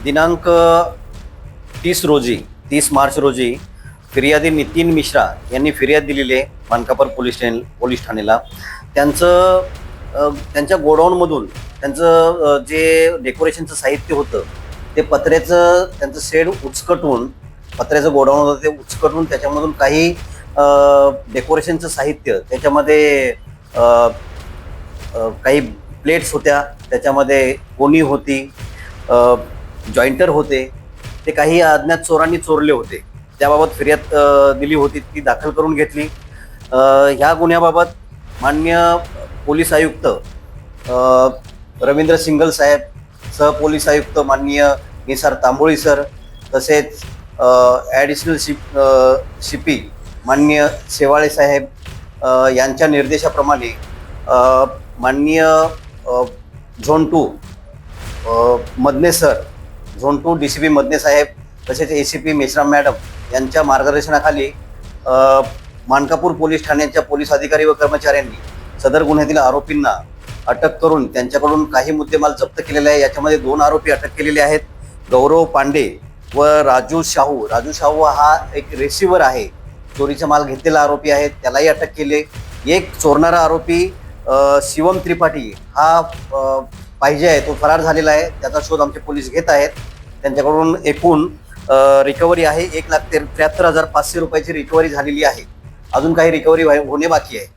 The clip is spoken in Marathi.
दिनांक 30 मार्च रोजी फिर्यादी नितीन मिश्रा यांनी फिर्याद दिलेली आहे मानकापूर पोलीस ठाण्याला. त्यांच्या गोडाऊनमधून त्यांचं जे डेकोरेशनचं साहित्य होतं ते पत्र्याचं त्यांचं शेड उचकटून, पत्र्याचं गोडाऊन होतं ते उचकटून त्याच्यामधून काही डेकोरेशनचं साहित्य, त्याच्यामध्ये काही प्लेट्स होत्या, त्याच्यामध्ये कोणी होती, जॉईंटर होते, ते काही अज्ञात चोरांनी चोरले होते. त्याबाबत फिर्याद दिली होती, ती दाखल करून घेतली. ह्या गुन्ह्याबाबत माननीय पोलीस आयुक्त रवींद्र सिंगल साहेब, सहपोलीस आयुक्त माननीय निसार तांबोळी सर, तसेच ॲडिशनल CP माननीय शेवाळे साहेब यांच्या निर्देशाप्रमाणे माननीय zone 2 Madane sir, zone 2 DCP Madane साहेब, तसेच ACP मेश्राम मॅडम यांच्या मार्गदर्शनाखाली मानकापूर पोलीस ठाण्याच्या पोलीस अधिकारी व कर्मचाऱ्यांनी सदर गुन्ह्यातील आरोपींना अटक करून त्यांच्याकडून काही मुद्देमाल जप्त केलेले आहे. याच्यामध्ये 2 आरोपी अटक केलेले आहेत, गौरव पांडे व राजू शाहू. राजू शाहू हा एक रिसिव्हर आहे, चोरीचा माल घेतलेला आरोपी आहे, त्यालाही अटक केले. एक चोरणारा आरोपी शिवम त्रिपाठी हा पाहिजे आहे, तो फरार झालेला आहे, त्याचा शोध आमचे पोलीस घेत आहेत. त्यांच्याकडून एकूण रिकव्हरी आहे 1,73,500 रुपयाची रिकव्हरी झालेली आहे. अजून काही रिकव्हरी होणे बाकी आहे.